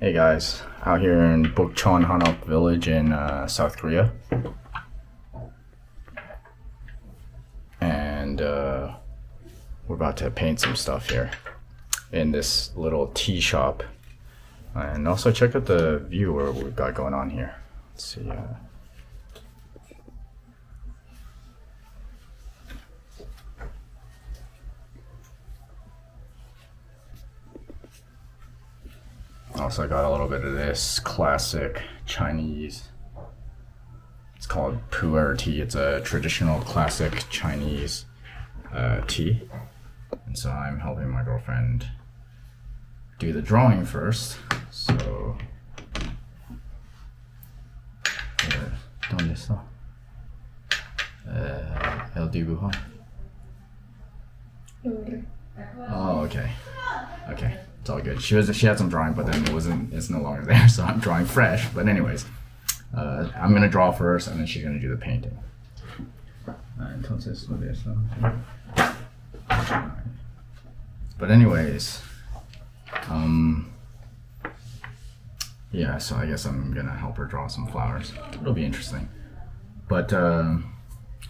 Hey guys, out here in Bukchon Hanok village in South Korea, and we're about to paint some stuff here in this little tea shop, and also check out the view what we've got going on here. Let's see. Also, I got a little bit of this classic Chinese. It's called pu'er tea. It's a traditional classic Chinese tea. And so I'm helping my girlfriend do the drawing first. So, ¿dónde está? El dibujo. Oh, okay. Okay, it's all good. She had some drawing, but then it's no longer there, so I'm drawing fresh. But anyways, I'm gonna draw first, and then she's gonna do the painting. Entonces, but anyways, yeah. So I guess I'm gonna help her draw some flowers. It'll be interesting. But I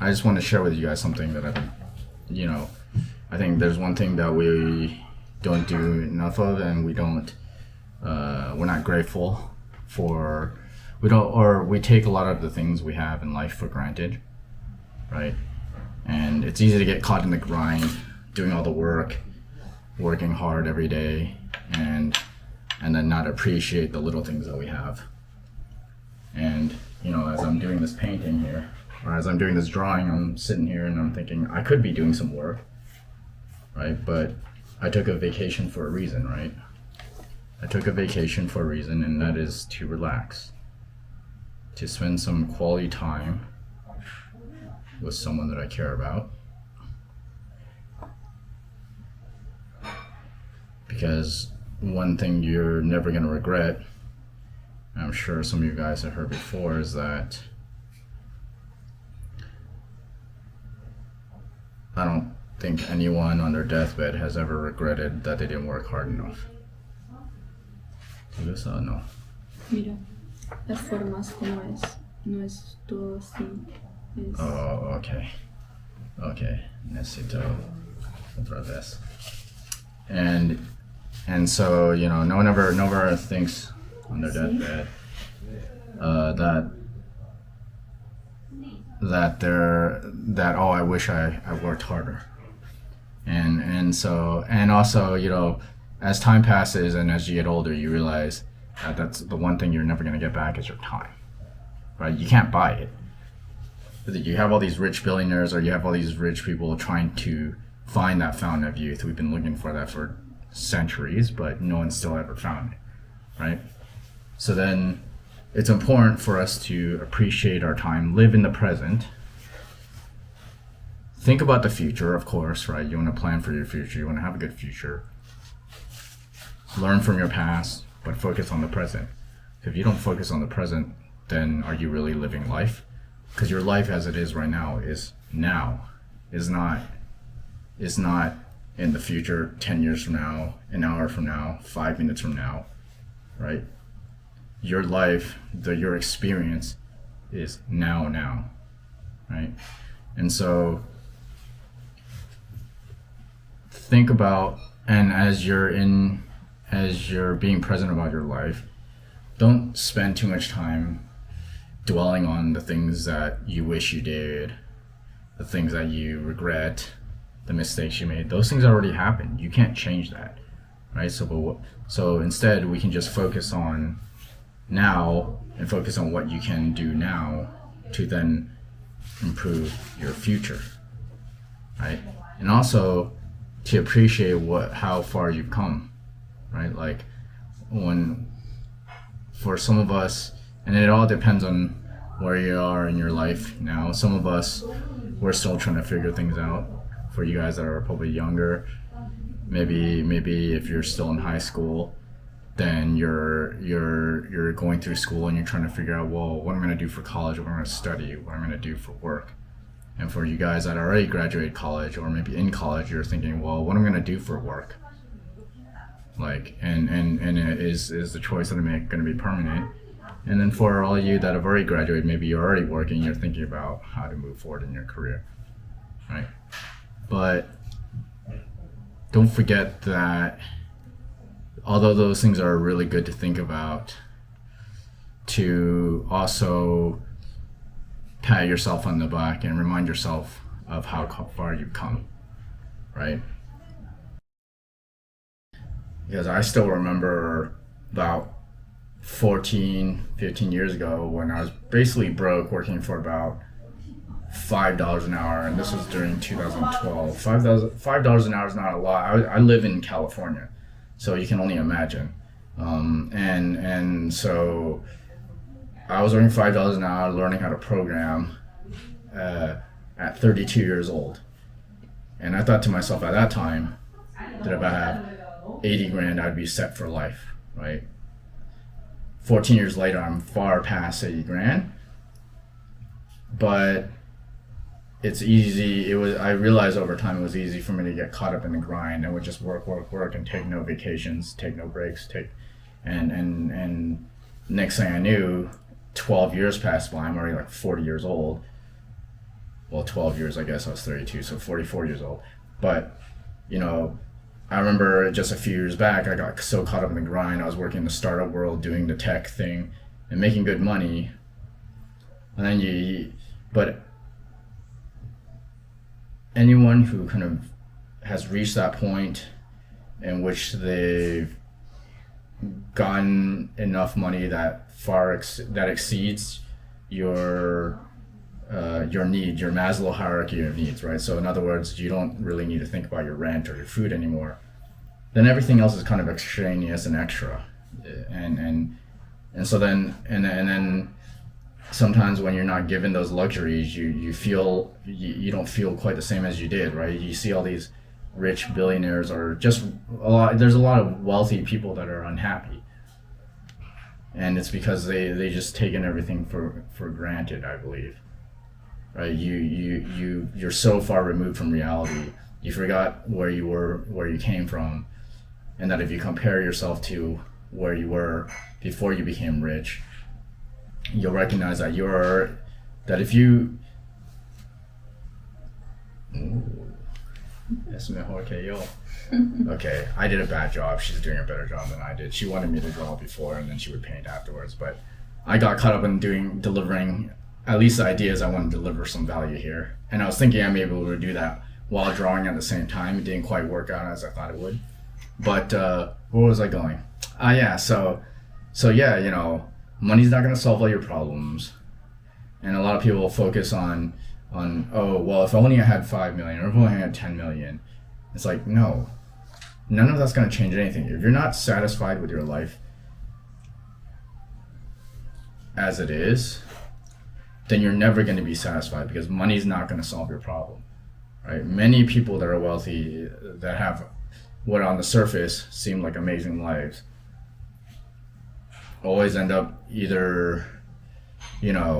just want to share with you guys something that I think there's one thing that we don't do enough of, and we're not grateful for. We take a lot of the things we have in life for granted, right? And it's easy to get caught in the grind, doing all the work, working hard every day, and then not appreciate the little things that we have. And as I'm doing this painting here, or as I'm doing this drawing, I'm sitting here and I'm thinking I could be doing some work, right? But I took a vacation for a reason, right? I took a vacation for a reason, and that is to relax, to spend some quality time with someone that I care about. Because one thing you're never going to regret, and I'm sure some of you guys have heard before, is that I don't think anyone on their deathbed has ever regretted that they didn't work hard enough. ¿Tú eso o no? Mira, las formas como es, no es todo así. Oh, okay. Okay, necesito otra vez. And so, no one ever thinks on their deathbed that oh, I wish I worked harder. And also, as time passes and as you get older, you realize that that's the one thing you're never going to get back is your time, right? You can't buy it. You have all these rich billionaires, or you have all these rich people trying to find that fountain of youth. We've been looking for that for centuries, but no one's still ever found it, right? So then it's important for us to appreciate our time, live in the present. Think about the future, of course, right? You want to plan for your future. You want to have a good future. Learn from your past, but focus on the present. If you don't focus on the present, then are you really living life? Because your life as it is right now is not in the future, 10 years from now, an hour from now, 5 minutes from now, right? Your life, your experience is now, right? And so think about, and as you're being present about your life, don't spend too much time dwelling on the things that you wish you did, the things that you regret, the mistakes you made. Those things already happened. You can't change that, right? So instead, we can just focus on now and focus on what you can do now to then improve your future, right? And also to appreciate how far you've come, right? Like for some of us, and it all depends on where you are in your life now. Some of us, we're still trying to figure things out. For you guys that are probably younger, maybe if you're still in high school, then you're going through school and you're trying to figure out, well, what I'm going to do for college, what I'm going to study, what I'm going to do for work. And for you guys that already graduated college, or maybe in college, you're thinking, well, what I'm going to do for work. like, and it is the choice that I make going to be permanent? And then for all of you that have already graduated, maybe you're already working, you're thinking about how to move forward in your career, right? But don't forget that although those things are really good to think about, to also pat yourself on the back and remind yourself of how far you've come, right? Because I still remember about 14, 15 years ago when I was basically broke, working for about $5 an hour, and this was during 2012. $5 an hour is not a lot. I live in California, so you can only imagine. And so I was earning $5 an hour, learning how to program at 32 years old, and I thought to myself at that time that if I had 80 grand, I'd be set for life, right? 14 years later, I'm far past 80 grand, but it's easy. I realized over time it was easy for me to get caught up in the grind and would just work, and take no vacations, take no breaks, and next thing I knew, 12 years passed by. I'm already like 40 years old. Well, 12 years, I guess I was 32, so 44 years old. But, I remember just a few years back, I got so caught up in the grind. I was working in the startup world, doing the tech thing and making good money. And then but anyone who kind of has reached that point in which they've gotten enough money that that exceeds your need, your Maslow hierarchy of needs, right? So in other words, you don't really need to think about your rent or your food anymore. Then everything else is kind of extraneous and extra, and so then sometimes when you're not given those luxuries, you feel you don't feel quite the same as you did, right? You see all these rich billionaires or just there's a lot of wealthy people that are unhappy, and it's because they just taken everything for granted, I believe. Right, you're so far removed from reality. You forgot where you were, where you came from, and that if you compare yourself to where you were before you became rich, you'll recognize that if you es mejor que yo. Okay, I did a bad job. She's doing a better job than I did. She wanted me to draw before, and then she would paint afterwards. But I got caught up in delivering at least the idea is I want to deliver some value here. And I was thinking I may be able to do that while drawing at the same time. It didn't quite work out as I thought it would. But where was I going? So money's not going to solve all your problems. And a lot of people focus on if only I had 5 million or if only I had 10 million. It's like, no, none of that's going to change anything. If you're not satisfied with your life as it is, then you're never going to be satisfied, because money's not going to solve your problem, right? Many people that are wealthy, that have what on the surface seem like amazing lives, always end up either, I've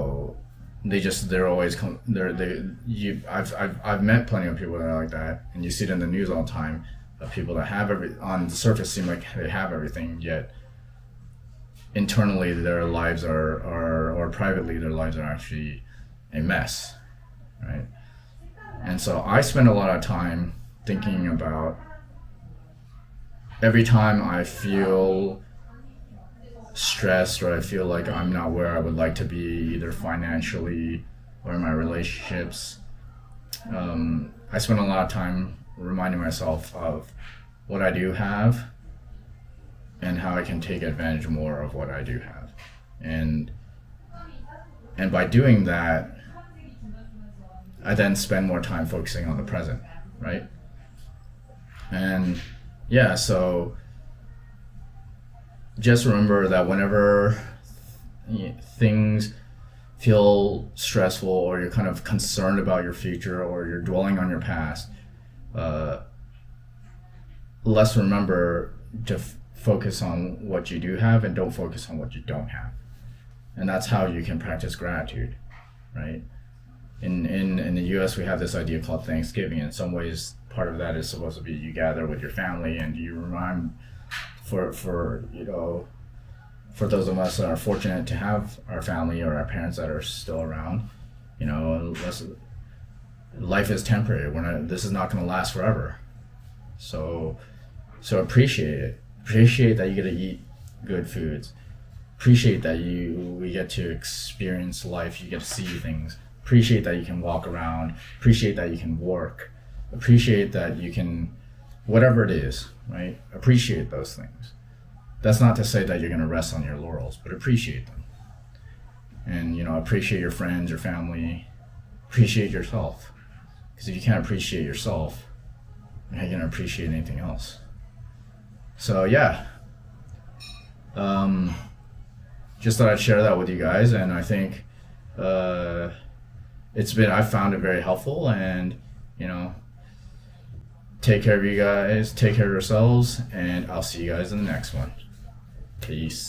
met plenty of people that are like that, and you see it in the news all the time, of people that have on the surface seem like they have everything, yet internally their lives or privately their lives are actually a mess, right? And so I spend a lot of time thinking about, every time I feel stressed or I feel like I'm not where I would like to be, either financially or in my relationships, I spend a lot of time reminding myself of what I do have and how I can take advantage more of what I do have. And by doing that, I then spend more time focusing on the present, right? And so just remember that whenever things feel stressful, or you're kind of concerned about your future, or you're dwelling on your past, let's remember to focus on what you do have and don't focus on what you don't have. And that's how you can practice gratitude, right? In the US, we have this idea called Thanksgiving. In some ways, part of that is supposed to be you gather with your family and you for for those of us that are fortunate to have our family or our parents that are still around, life is temporary. This is not going to last forever. So appreciate it. Appreciate that you get to eat good foods. Appreciate that we get to experience life. You get to see things. Appreciate that you can walk around. Appreciate that you can work. Appreciate that you can, whatever it is, right? Appreciate those things. That's not to say that you're going to rest on your laurels, but appreciate them. And, appreciate your friends, your family. Appreciate yourself. Because if you can't appreciate yourself, you're not going to appreciate anything else. So, yeah. Just thought I'd share that with you guys. And I think I found it very helpful. And, take care of you guys. Take care of yourselves. And I'll see you guys in the next one. Peace.